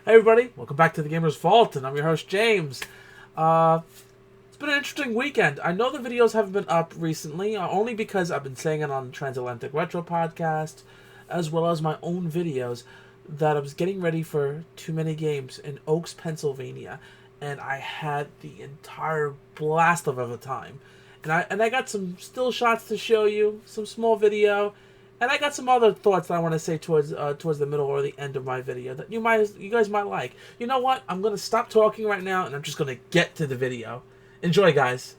Hey everybody, welcome back to the Gamer's Vault, and I'm your host James. It's been an interesting weekend. I know the videos haven't been up recently, only because I've been saying it on the Transatlantic Retro podcast, as well as my own videos, that I was getting ready for Too Many Games in Oaks, Pennsylvania, and I had the entire blast of a time. And I got some still shots to show you, some small video. And I got some other thoughts that I want to say towards the middle or the end of my video that you guys might like. You know what? I'm gonna stop talking right now and I'm just gonna get to the video. Enjoy, guys.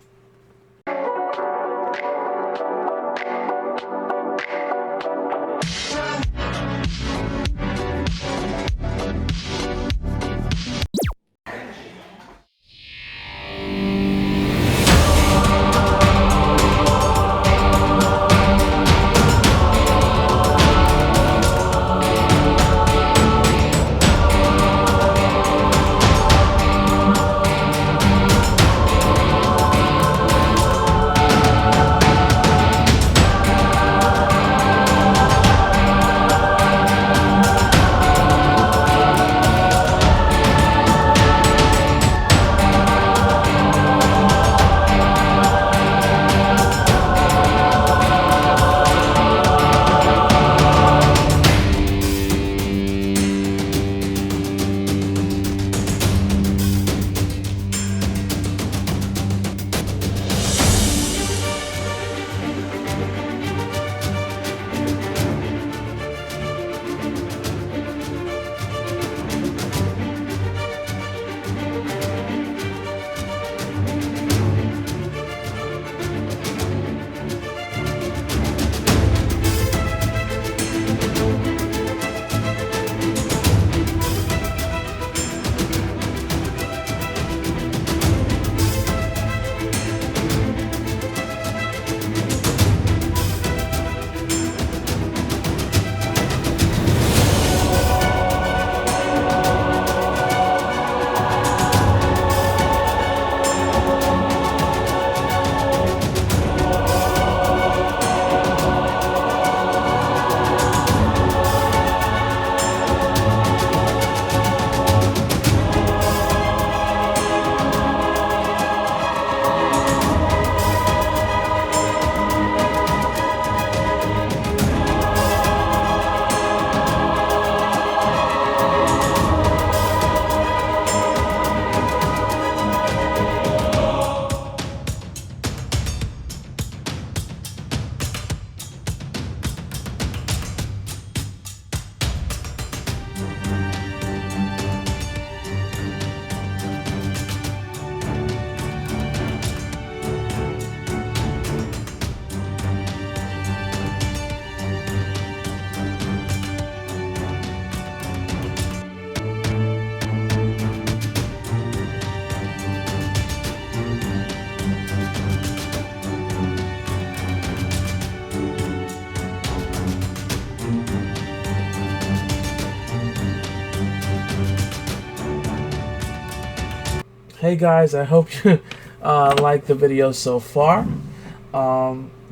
Hey guys, I hope you like the video so far.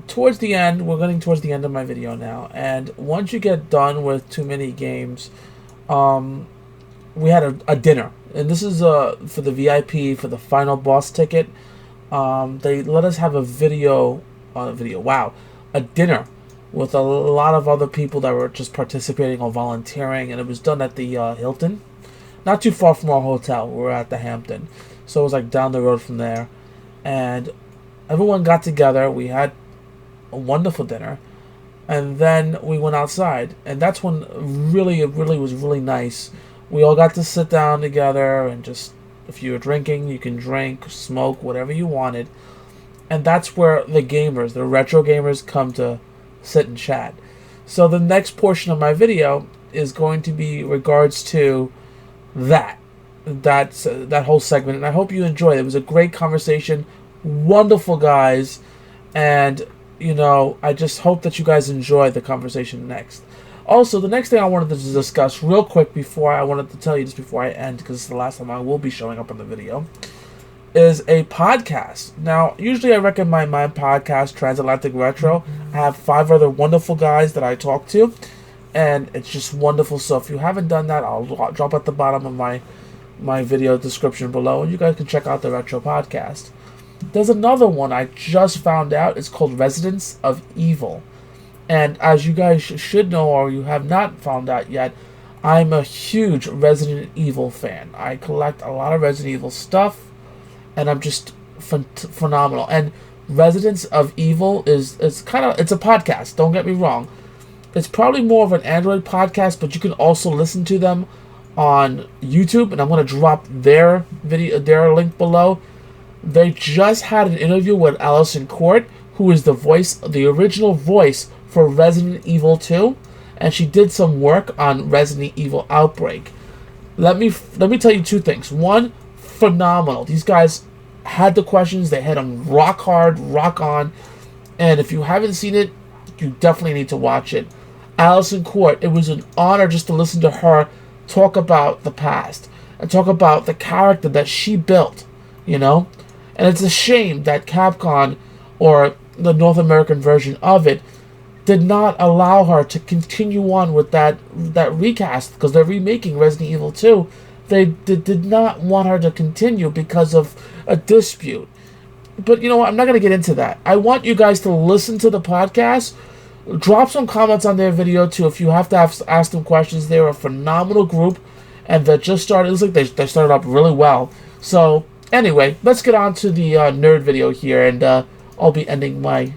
Towards the end, we're getting towards the end of my video now, and once you get done with Too Many Games, we had a dinner, and this is for the VIP for the final boss ticket. They let us have a dinner with a lot of other people that were just participating or volunteering, and it was done at the Hilton, not too far from our hotel. We're at the Hampton. So it was like down the road from there. And everyone got together. We had a wonderful dinner. And then we went outside. And that's when it really was really nice. We all got to sit down together and just, if you were drinking, you can drink, smoke, whatever you wanted. And that's where the gamers, the retro gamers, come to sit and chat. So the next portion of my video is going to be regards to that whole segment, and I hope you enjoyed it. It was a great conversation, wonderful guys, and I just hope that you guys enjoy the conversation next. Also, the next thing I wanted to discuss real quick before I end, because it's the last time I will be showing up on the video, is a podcast. Now, usually I recommend my podcast, Transatlantic Retro. I have 5 other wonderful guys that I talk to, and it's just wonderful. So if you haven't done that, I'll drop at the bottom of my video description below, and you guys can check out the Retro Podcast. There's another one I just found out. It's called Residents of Evil. And as you guys should know, or you have not found out yet, I'm a huge Resident Evil fan. I collect a lot of Resident Evil stuff, and I'm just phenomenal. And Residents of Evil is it's a podcast, don't get me wrong. It's probably more of an Android podcast, but you can also listen to them on YouTube, and I'm going to drop their link below. They just had an interview with Alison Court, who is the original voice for Resident Evil 2, and she did some work on Resident Evil Outbreak. Let me tell you two things. One, phenomenal. These guys had the questions, they hit them rock hard, rock on, and if you haven't seen it, you definitely need to watch it. Alison Court, it was an honor just to listen to her talk about the past and talk about the character that she built, you know? And it's a shame that Capcom, or the North American version of it, did not allow her to continue on with that recast, because they're remaking Resident Evil 2. They did not want her to continue because of a dispute. But you know what? I'm not going to get into that. I want you guys to listen to the podcast. Drop some comments on their video too if you have to ask them questions. They're a phenomenal group, and they just started. It looks like they started up really well. So anyway, let's get on to the nerd video here, and I'll be ending my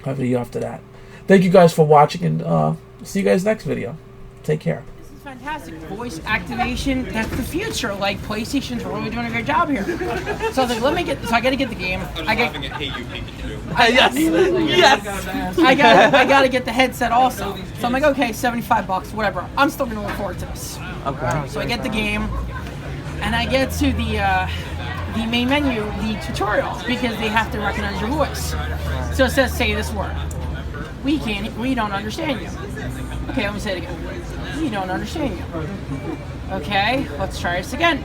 video after that. Thank you guys for watching, and see you guys next video. Take care. This is fantastic. Voice activation, that's the future. Like, PlayStation's really doing a great job here. So I was like, I gotta get the game. Yes. I gotta get the headset also. So I'm like, okay, $75, whatever. I'm still gonna look forward to this. Okay. So I get the game, and I get to the main menu, the tutorials, because they have to recognize your voice. So it says, say this word. We don't understand you. Okay, let me say it again. We don't understand you. Okay, let's try this again.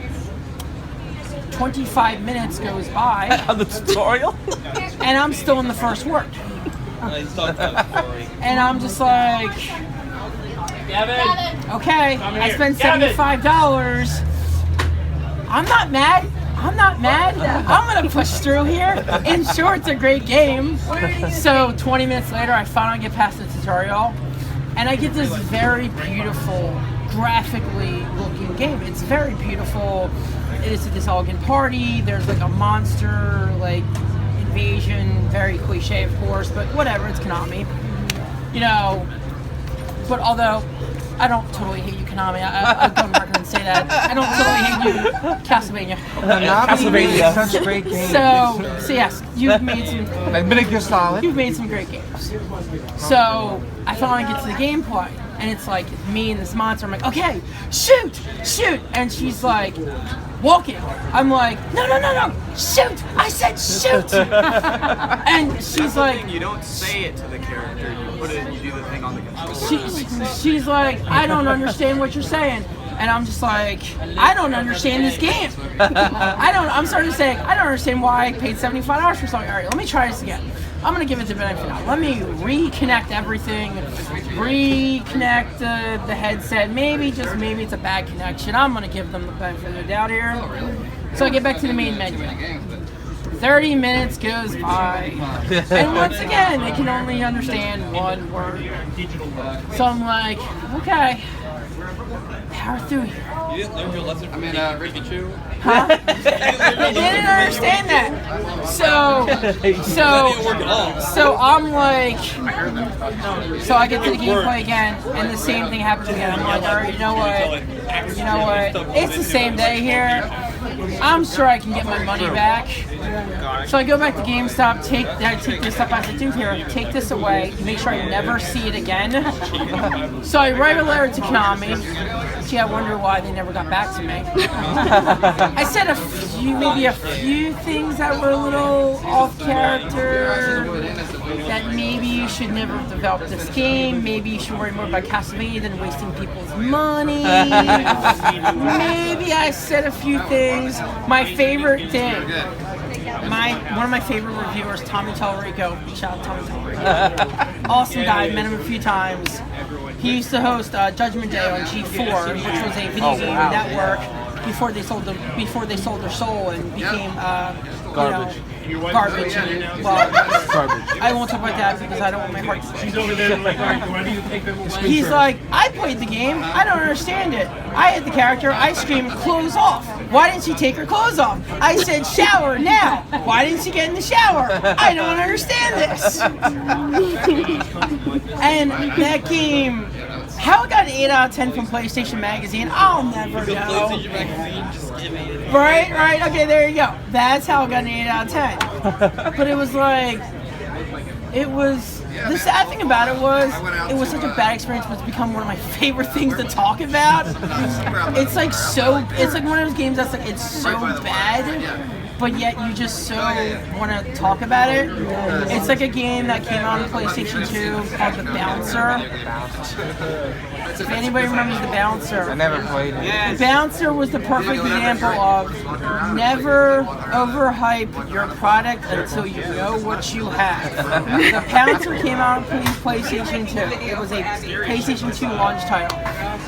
25 minutes goes by. On the tutorial? And I'm still in the first word. And I'm just like, okay, I spent $75. I'm not mad. I'm gonna push through here. In short, it's a great game. So 20 minutes later, I finally get past the tutorial, and I get this very beautiful, graphically looking game. It's very beautiful. It is this elegant party. There's like a monster, like, invasion. Very cliche, of course, but whatever. It's Konami, you know. But although I don't totally hate you, Konami. I go on record and say that. I don't totally hate you, Castlevania. Castlevania, such a great game. So yes, you've made some. Metal Gear Solid. You've made some great games. So I finally get to the gameplay, and it's like me and this monster. I'm like, okay, shoot, and she's like, walking. I'm like, no, shoot! I said shoot! And she's like, you don't say it to the character. You put it. You do the thing on the controller. She's like, I don't understand what you're saying. And I'm just like, I don't understand this game. I'm starting to say, I don't understand why I paid $75 for something. All right, let me try this again. I'm going to give it the benefit of the doubt. Let me reconnect everything, reconnect the headset. Maybe it's a bad connection. I'm going to give them the benefit of the doubt here. So I get back to the main menu. 30 minutes goes by, and once again, they can only understand one word. So I'm like, okay, power through here. You didn't learn your lesson from Pikachu? Huh? They didn't understand that. So I'm like, so I get to the gameplay again, and the same thing happens again. I'm like, all right, you know what? It's the same day here. I'm sure I can get my money back. So I go back to GameStop, take this up. I said, dude, here, take this away. Make sure I never see it again. So I write a letter to Konami. Gee, I wonder why they never got back to me. I said maybe a few things that were a little off character. That maybe you should never develop this game. Maybe you should worry more about Castlevania than wasting people's money. Maybe I said a few things. My favorite thing. One of my favorite reviewers, Tommy Tallarico. Shout out Tommy Tallarico. Awesome guy. Met him a few times. He used to host Judgment Day on G4, which was a video game network before they sold their soul and became Garbage. Garbage. Garbage. I won't talk about that because I don't want my heart to break. She's over there like, all right, why do you take them? He's like, I played the game. I don't understand it. I had the character. I screamed, clothes off. Why didn't she take her clothes off? I said, shower now. Why didn't she get in the shower? I don't understand this. And that game, how it got an 8 out of 10 from PlayStation Magazine, I'll never know. Right, okay, there you go. That's how it got an 8 out of 10. But it was like, the sad thing about it was such a bad experience, but it's become one of my favorite things to talk about. It's like one of those games that's like, it's so bad, but yet you just so want to talk about it. It's like a game that came out on PlayStation 2 called The Bouncer. If anybody remembers The Bouncer. I never played it. The Bouncer was the perfect example of never overhype your product until you know what you have. The Bouncer came out on PlayStation 2. It was a PlayStation 2 launch title.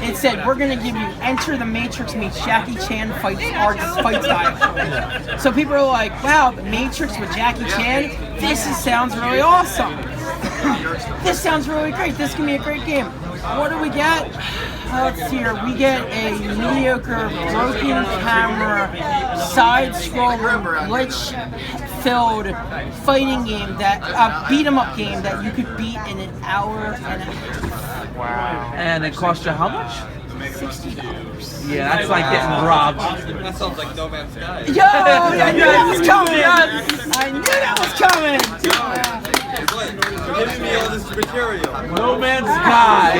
It said, we're going to give you Enter the Matrix meets Jackie Chan fight style. So people are like, wow, The Matrix with Jackie Chan? Sounds really awesome. This sounds really great. This can be a great game. What do we get? Let's see here. We get a mediocre, broken camera, side-scroller, glitch-filled fighting game that beat-em-up game that you could beat in an hour and a half. Wow. And it cost you how much? $60. Yeah, that's like getting robbed. That sounds like No Man's Sky. Yo, I knew that was coming! I knew that was coming! You're giving me all this material. No Man's Sky.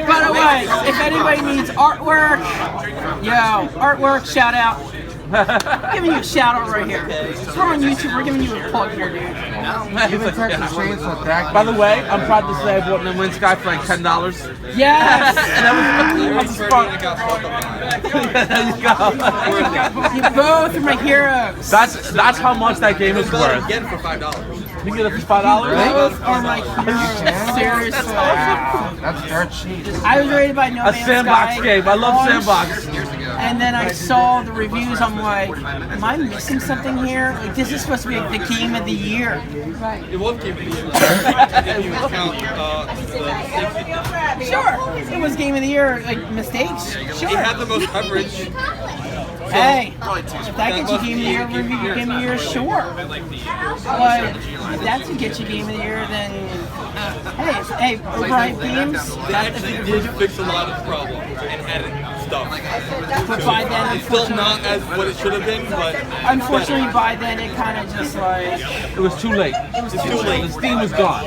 By the way, if anybody needs artwork, artwork, shout out. Giving you a shout out right here. We're on YouTube, we're giving you a plug here, dude. By the way, I'm proud to say I bought No Man's Sky for like $10. Yes! And that was fun. There you go. You both are my heroes. That's how much that game is worth. Again for $5. You get it for $5? Both are my heroes. Seriously. That's dirt cheap. I was rated by No A Man's sandbox Sky game. I love sandbox. And then I saw the reviews. I'm like, am I missing something here? Like, this is supposed to be like the game of the year. It was game of the year. If you count Sure, it was game of the year. Like mistakes. Sure. it had the most coverage. Hey, if that gets you game of the year review, game of the year, sure. But if that's what gets you game of the year, then hey, overhyped games. They actually did fix a lot of problems and added stuff. But by then, It's still not as what it should have been, but unfortunately, by then it kind of just like It was too late. it's too late. The Steam was gone.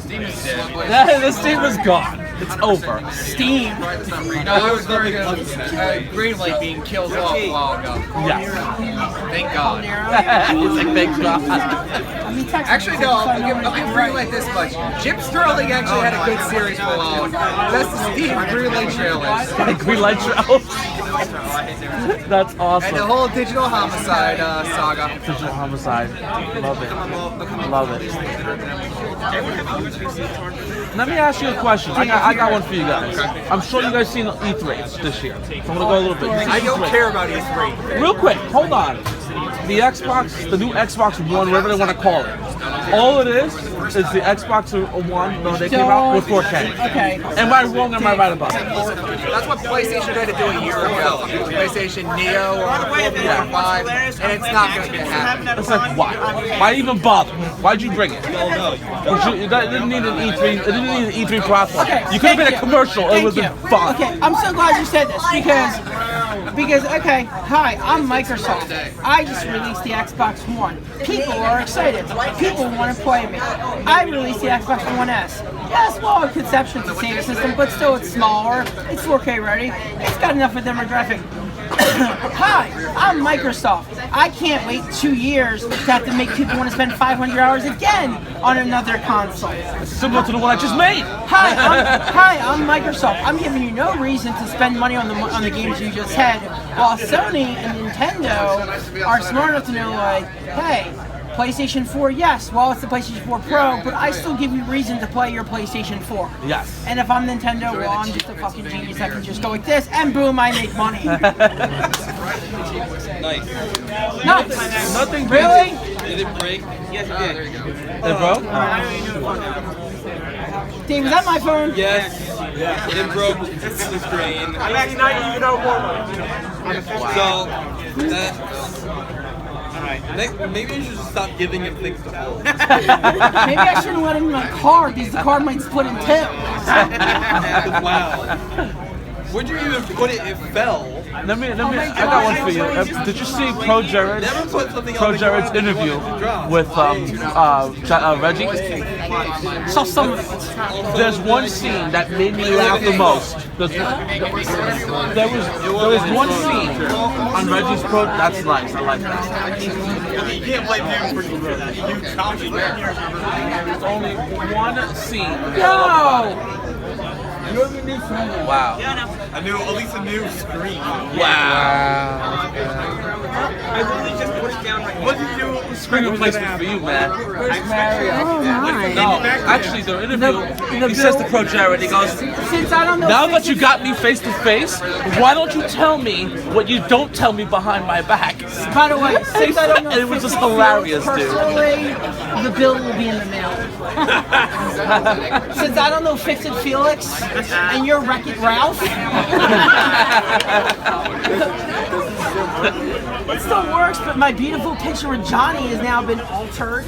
The Steam was gone. It's over. Steam. No, I was very good. Greenlight being killed off a while ago. Yes. Thank God. It's like thank God. Actually, no, I'll give Greenlight this much. Jim Sterling actually had a good series for a while. That's the Steam Greenlight trailers. Green light trails. That's awesome. And the whole Digital Homicide saga. Digital Homicide. Love it. Love it. Let me ask you a question. I got one for you guys. I'm sure you guys seen E3 this year. So I'm gonna go a little bit. I don't care about E3. Real quick, hold on. The Xbox, the new Xbox One, whatever they want to call it. All it is the Xbox One they came out with 4K. Okay. Am I wrong or am I right about it? That's what PlayStation tried to do a year ago. PlayStation Neo or 5, and it's not going to happen. It's like, why? Why even bother? Why'd you bring it? It didn't need an E3. It didn't need an E3 platform. Okay, You could have thank been a you. commercial. It Thank would you. have been fun. Okay, I'm so glad you said this because okay, hi, I'm Microsoft. I just released the Xbox One. People are excited. People want to play me. I released the Xbox One S. Yes, well, in conception, it's the same system, but still it's smaller. It's 4K ready. It's got enough of demographic. Hi, I'm Microsoft. I can't wait 2 years to have to make people want to spend $500 again on another console. Similar to the one I just made. Hi, I'm Microsoft. I'm giving you no reason to spend money on the games you just had, while Sony and Nintendo are smart enough to know, like, hey, PlayStation 4, yes. Well, it's the PlayStation 4 Pro, but I still give you reason to play your PlayStation 4. Yes. And if I'm Nintendo, well, I'm just a fucking genius. I can just go like this, and boom, I make money. Nice. No, Nothing really? Did it break? Yes, it did. It broke? Dave, is that my phone? Yes. It broke the screen. I'm actually not even out more money. So, that... Maybe you should just stop giving him things to hold. Maybe I shouldn't let him in my car because the car might split in two. Wow. Where'd you even put it? It fell. Let me. I got one for you. Did you see Pro Jared's interview with Reggie? So some of it. There's one scene that made me laugh the most. There was one scene on Reggie's Pro. That's nice. I like that. You can't blame him for that. You copied that. There's only one scene. Yo! Wow. At least a new screen. Wow. I literally just put it down right. What did you do? Screen replacement for you, man. Oh my. No, actually, the interview, he says to Pro Jared, he goes, Since I don't know. now that you got me face to face, why don't you tell me what you don't tell me behind my back? By the way, since I don't know. It was just Fix It hilarious, Felix dude. personally, the bill will be in the mail. Since I don't know Fix It Felix and you're Wreck-It Ralph. It still works, but my beautiful picture with Johnny has now been altered.